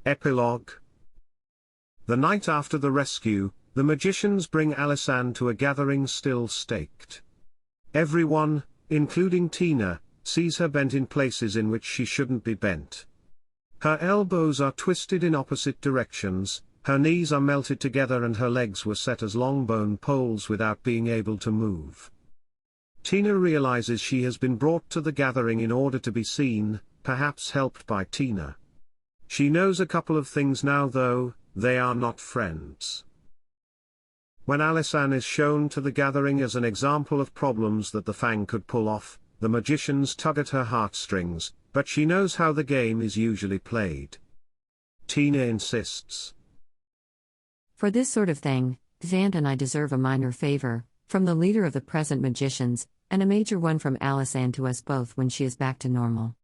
Epilogue. The night after the rescue, the magicians bring Alisan to a gathering still staked. Everyone, including Tina, sees her bent in places in which she shouldn't be bent. Her elbows are twisted in opposite directions, her knees are melted together and her legs were set as long bone poles without being able to move. Tina realizes she has been brought to the gathering in order to be seen, perhaps helped by Tina. She knows a couple of things now though, they are not friends. When Alisan is shown to the gathering as an example of problems that the Fang could pull off, the magicians tug at her heartstrings, but she knows how the game is usually played. Tina insists. For this sort of thing, Zant and I deserve a minor favor, from the leader of the present magicians, and a major one from Alisan to us both when she is back to normal.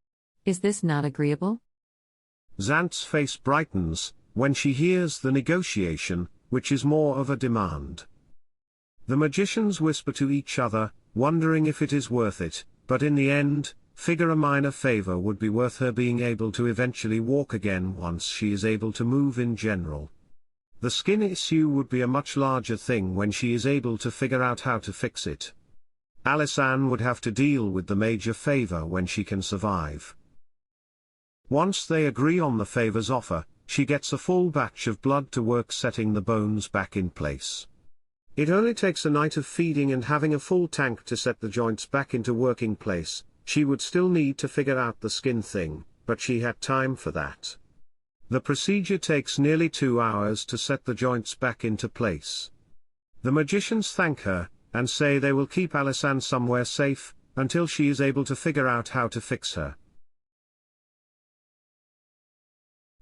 Is this not agreeable? Zant's face brightens, when she hears the negotiation, which is more of a demand. The magicians whisper to each other, wondering if it is worth it, but in the end, figure a minor favor would be worth her being able to eventually walk again once she is able to move in general. The skin issue would be a much larger thing when she is able to figure out how to fix it. Alisan would have to deal with the major favor when she can survive. Once they agree on the favor's offer, she gets a full batch of blood to work setting the bones back in place. It only takes a night of feeding and having a full tank to set the joints back into working place. She would still need to figure out the skin thing, but she had time for that. The procedure takes nearly 2 hours to set the joints back into place. The magicians thank her, and say they will keep Alisan somewhere safe, until she is able to figure out how to fix her.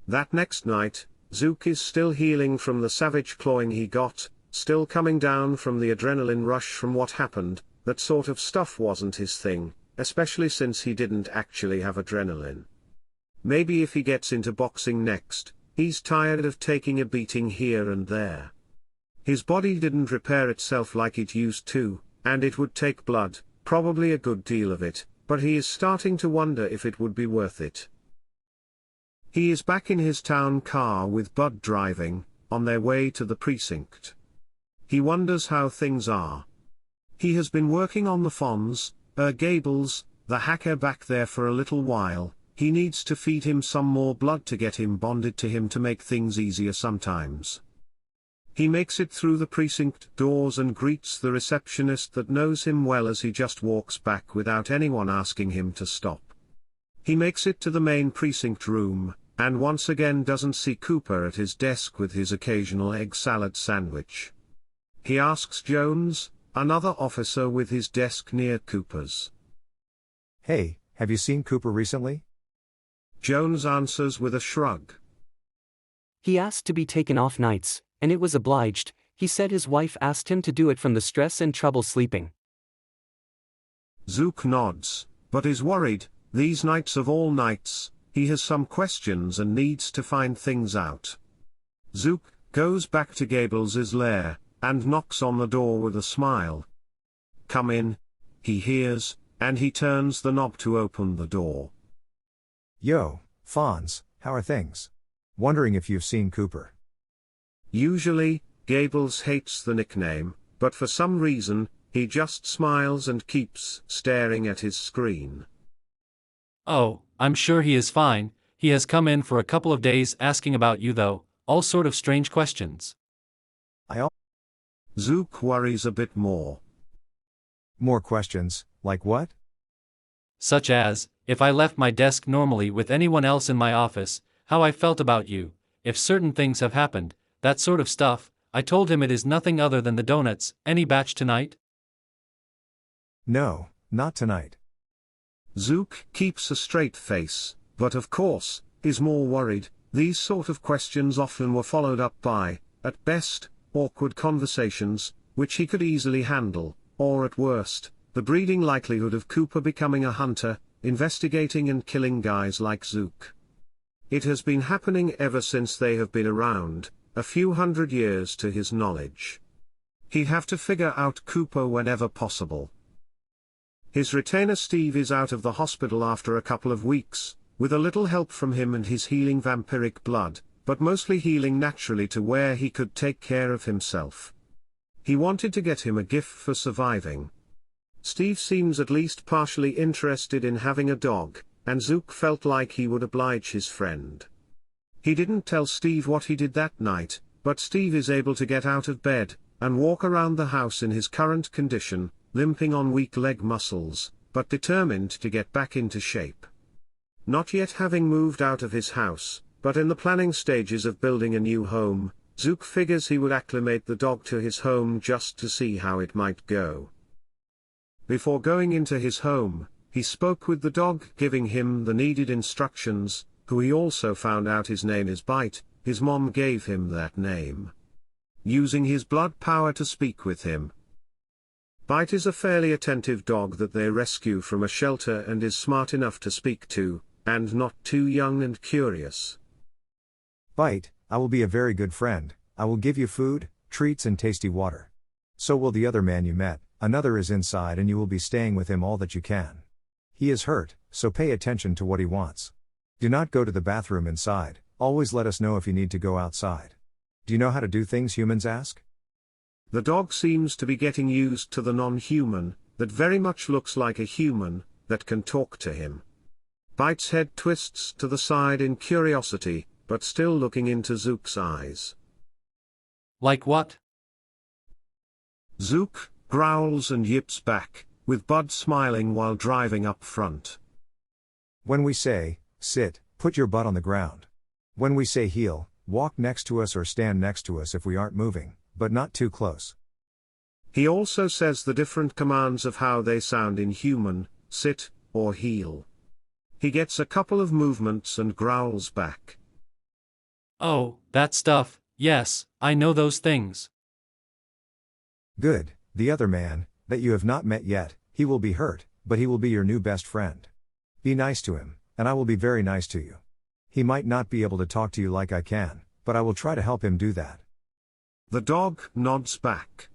That next night, Zook is still healing from the savage clawing he got, still coming down from the adrenaline rush from what happened. That sort of stuff wasn't his thing, especially since he didn't actually have adrenaline. Maybe if he gets into boxing next, he's tired of taking a beating here and there. His body didn't repair itself like it used to, and it would take blood, probably a good deal of it, but he is starting to wonder if it would be worth it. He is back in his town car with Bud driving, on their way to the precinct. He wonders how things are. He has been working on the Fonz, Gables, the hacker back there for a little while. He needs to feed him some more blood to get him bonded to him to make things easier sometimes. He makes it through the precinct doors and greets the receptionist that knows him well as he just walks back without anyone asking him to stop. He makes it to the main precinct room, and once again doesn't see Cooper at his desk with his occasional egg salad sandwich. He asks Jones, another officer with his desk near Cooper's. Hey, have you seen Cooper recently? Jones answers with a shrug. He asked to be taken off nights, and it was obliged. He said his wife asked him to do it from the stress and trouble sleeping. Zook nods, but is worried. These nights of all nights, he has some questions and needs to find things out. Zook goes back to Gables' lair, and knocks on the door with a smile. "Come in," he hears, and he turns the knob to open the door. Yo, Fonz, how are things? Wondering if you've seen Cooper. Usually, Gables hates the nickname, but for some reason, he just smiles and keeps staring at his screen. Oh, I'm sure he is fine. He has come in for a couple of days asking about you though, all sort of strange questions. Zook worries a bit more. More questions, like what? Such as, if I left my desk normally with anyone else in my office, how I felt about you, if certain things have happened, that sort of stuff. I told him it is nothing other than the donuts. Any batch tonight? No, not tonight. Zook keeps a straight face, but of course, is more worried. These sort of questions often were followed up by, at best, awkward conversations, which he could easily handle, or at worst, the breeding likelihood of Cooper becoming a hunter, investigating and killing guys like Zook. It has been happening ever since they have been around, a few hundred years to his knowledge. He'd have to figure out Cooper whenever possible. His retainer Steve is out of the hospital after a couple of weeks. With a little help from him and his healing vampiric blood, but mostly healing naturally to where he could take care of himself. He wanted to get him a gift for surviving. Steve seems at least partially interested in having a dog, and Zook felt like he would oblige his friend. He didn't tell Steve what he did that night, but Steve is able to get out of bed, and walk around the house in his current condition, limping on weak leg muscles, but determined to get back into shape. Not yet having moved out of his house, but in the planning stages of building a new home, Zook figures he would acclimate the dog to his home just to see how it might go. Before going into his home, he spoke with the dog, giving him the needed instructions, who he also found out his name is Bite. His mom gave him that name, using his blood power to speak with him. Bite is a fairly attentive dog that they rescue from a shelter and is smart enough to speak to, and not too young and curious. Bite, I will be a very good friend. I will give you food, treats and tasty water. So will the other man you met. Another is inside and you will be staying with him all that you can. He is hurt, so pay attention to what he wants. Do not go to the bathroom inside, always let us know if you need to go outside. Do you know how to do things humans ask? The dog seems to be getting used to the non-human, that very much looks like a human, that can talk to him. Bite's head twists to the side in curiosity, but still looking into Zook's eyes. Like what? Zook growls and yips back, with Bud smiling while driving up front. When we say, sit, put your butt on the ground. When we say heel, walk next to us or stand next to us if we aren't moving, but not too close. He also says the different commands of how they sound in human, sit, or heel. He gets a couple of movements and growls back. Oh, that stuff, yes, I know those things. Good, the other man, that you have not met yet, he will be hurt, but he will be your new best friend. Be nice to him, and I will be very nice to you. He might not be able to talk to you like I can, but I will try to help him do that. The dog nods back.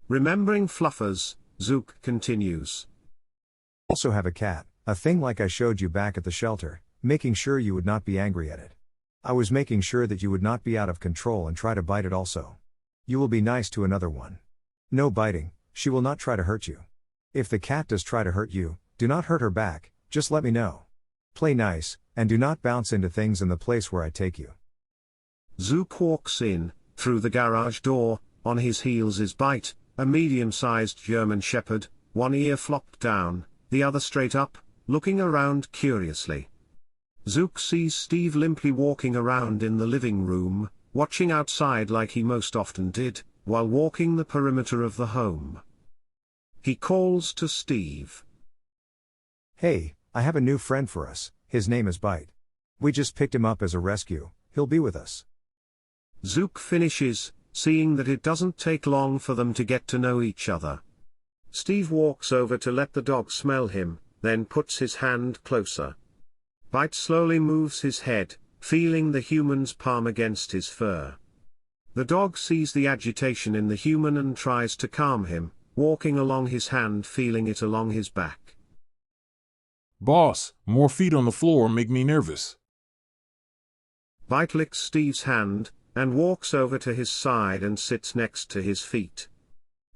Remembering Fluffers, Zook continues. Also have a cat, a thing like I showed you back at the shelter, making sure you would not be angry at it. I was making sure that you would not be out of control and try to bite it also. You will be nice to another one. No biting, she will not try to hurt you. If the cat does try to hurt you, do not hurt her back, just let me know. Play nice, and do not bounce into things in the place where I take you. Zook walks in, through the garage door. On his heels is Bite, a medium-sized German Shepherd, one ear flopped down, the other straight up, looking around curiously. Zook sees Steve limply walking around in the living room, watching outside like he most often did, while walking the perimeter of the home. He calls to Steve. Hey, I have a new friend for us, his name is Bite. We just picked him up as a rescue, he'll be with us. Zook finishes, seeing that it doesn't take long for them to get to know each other. Steve walks over to let the dog smell him, then puts his hand closer. Bite slowly moves his head, feeling the human's palm against his fur. The dog sees the agitation in the human and tries to calm him, walking along his hand, feeling it along his back. Boss, more feet on the floor make me nervous. Bite licks Steve's hand, and walks over to his side and sits next to his feet.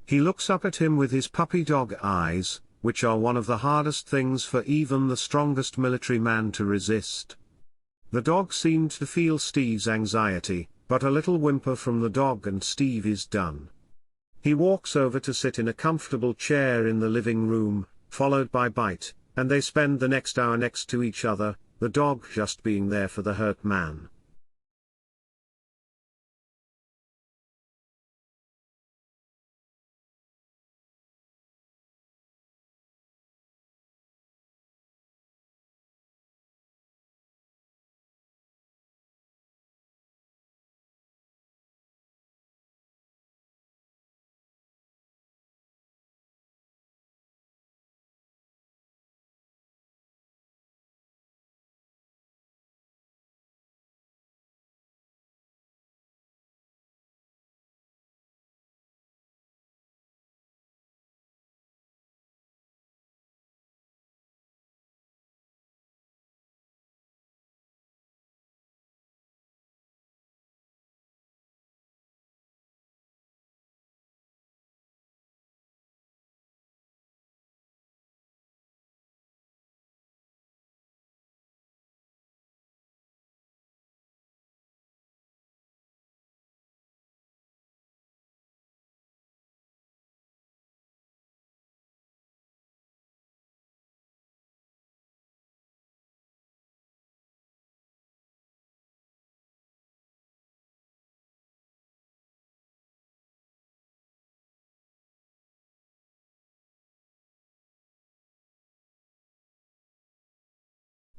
He looks up at him with his puppy dog eyes, which are one of the hardest things for even the strongest military man to resist. The dog seemed to feel Steve's anxiety, but a little whimper from the dog and Steve is done. He walks over to sit in a comfortable chair in the living room, followed by Bite, and they spend the next hour next to each other, the dog just being there for the hurt man.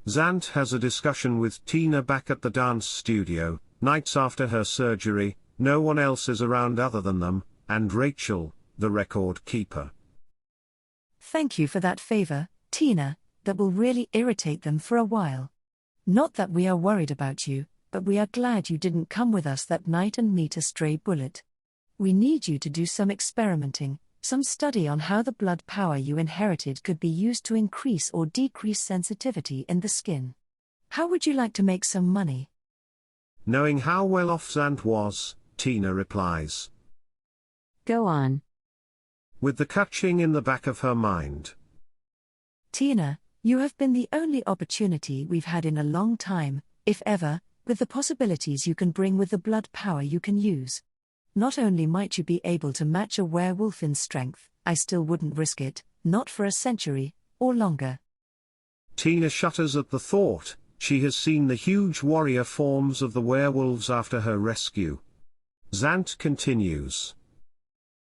Zant has a discussion with Tina back at the dance studio, nights after her surgery. No one else is around other than them, and Rachel, the record keeper. Thank you for that favor, Tina, that will really irritate them for a while. Not that we are worried about you, but we are glad you didn't come with us that night and meet a stray bullet. We need you to do some experimenting, some study on how the blood power you inherited could be used to increase or decrease sensitivity in the skin. How would you like to make some money? Knowing how well off Zant was, Tina replies. Go on. With the catching in the back of her mind. Tina, you have been the only opportunity we've had in a long time, if ever, with the possibilities you can bring with the blood power you can use. Not only might you be able to match a werewolf in strength, I still wouldn't risk it, not for a century, or longer. Tina shudders at the thought. She has seen the huge warrior forms of the werewolves after her rescue. Zant continues.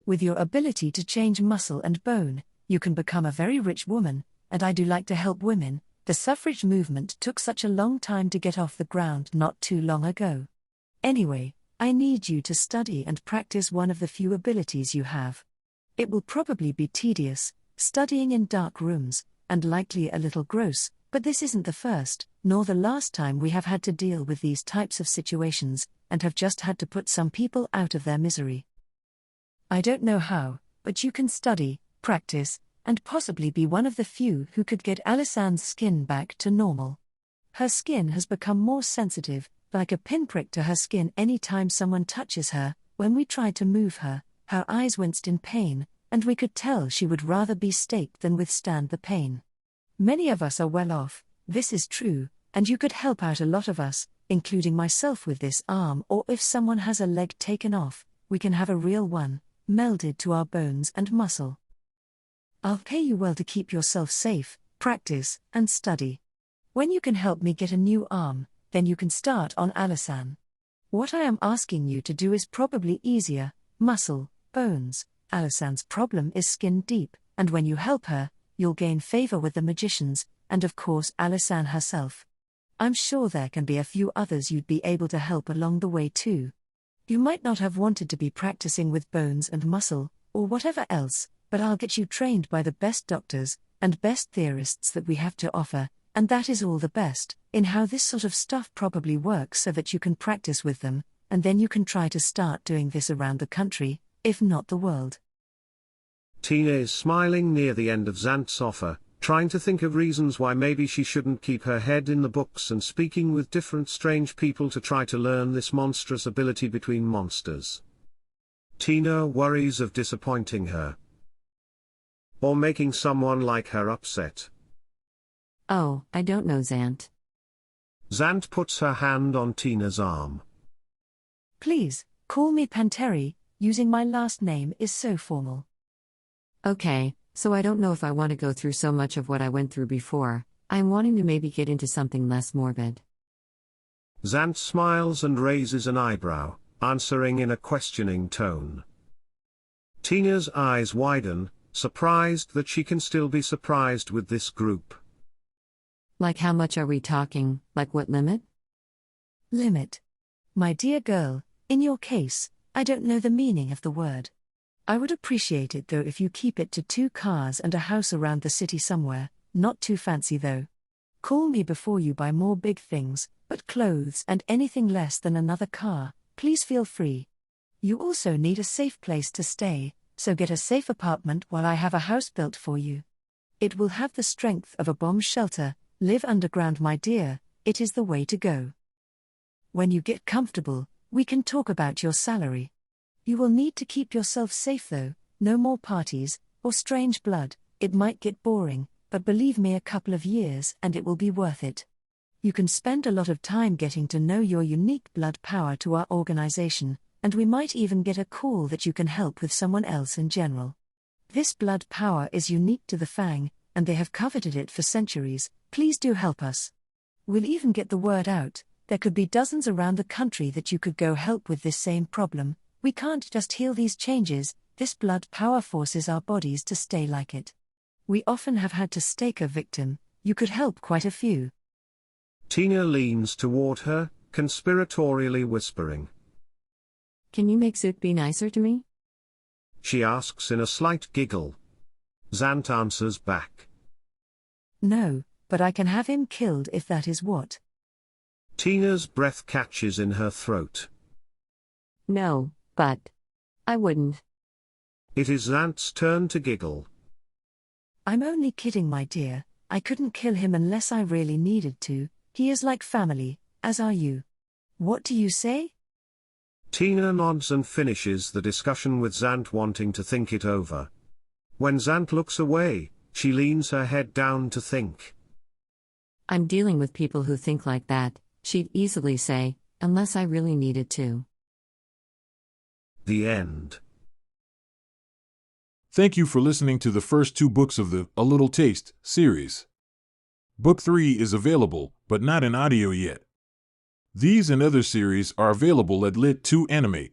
With your ability to change muscle and bone, you can become a very rich woman, and I do like to help women. The suffrage movement took such a long time to get off the ground not too long ago. Anyway, I need you to study and practice one of the few abilities you have. It will probably be tedious, studying in dark rooms, and likely a little gross, but this isn't the first, nor the last time we have had to deal with these types of situations, and have just had to put some people out of their misery. I don't know how, but you can study, practice, and possibly be one of the few who could get Alisanne's skin back to normal. Her skin has become more sensitive, like a pinprick to her skin any time someone touches her. When we tried to move her, her eyes winced in pain, and we could tell she would rather be staked than withstand the pain. Many of us are well off, this is true, and you could help out a lot of us, including myself with this arm, or if someone has a leg taken off, we can have a real one, melded to our bones and muscle. I'll pay you well to keep yourself safe, practice, and study. When you can help me get a new arm, then you can start on Alisanne. What I am asking you to do is probably easier: muscle, bones. Alisanne's problem is skin deep, and when you help her, you'll gain favor with the magicians, and of course Alisanne herself. I'm sure there can be a few others you'd be able to help along the way too. You might not have wanted to be practicing with bones and muscle, or whatever else, but I'll get you trained by the best doctors, and best theorists that we have to offer, and that is all the best, in how this sort of stuff probably works so that you can practice with them, and then you can try to start doing this around the country, if not the world. Tina is smiling near the end of Zant's offer, trying to think of reasons why maybe she shouldn't keep her head in the books and speaking with different strange people to try to learn this monstrous ability between monsters. Tina worries of disappointing her, or making someone like her upset. Oh, I don't know, Zant. Zant puts her hand on Tina's arm. Please, call me Panteri, using my last name is so formal. Okay, so I don't know if I want to go through so much of what I went through before. I'm wanting to maybe get into something less morbid. Zant smiles and raises an eyebrow, answering in a questioning tone. Tina's eyes widen, surprised that she can still be surprised with this group. Like how much are we talking, like what limit? Limit. My dear girl, in your case, I don't know the meaning of the word. I would appreciate it though if you keep it to 2 cars and a house around the city somewhere, not too fancy though. Call me before you buy more big things, but clothes and anything less than another car, please feel free. You also need a safe place to stay, so get a safe apartment while I have a house built for you. It will have the strength of a bomb shelter. Live underground, my dear, it is the way to go. When you get comfortable, we can talk about your salary. You will need to keep yourself safe though, no more parties, or strange blood. It might get boring, but believe me, a couple of years and it will be worth it. You can spend a lot of time getting to know your unique blood power to our organization, and we might even get a call that you can help with someone else in general. This blood power is unique to the Fang, and they have coveted it for centuries. Please do help us. We'll even get the word out. There could be dozens around the country that you could go help with this same problem. We can't just heal these changes, this blood power forces our bodies to stay like it. We often have had to stake a victim, you could help quite a few. Tina leans toward her, conspiratorially whispering. Can you make Zook be nicer to me? She asks in a slight giggle. Zant answers back. No, but I can have him killed if that is what. Tina's breath catches in her throat. No, but I wouldn't. It is Zant's turn to giggle. I'm only kidding, my dear. I couldn't kill him unless I really needed to. He is like family, as are you. What do you say? Tina nods and finishes the discussion with Zant wanting to think it over. When Zant looks away, she leans her head down to think. I'm dealing with people who think like that, she'd easily say, unless I really needed to. The end. Thank you for listening to the first 2 books of the A Little Taste series. Book 3 is available, but not in audio yet. These and other series are available at Lit2 Animate.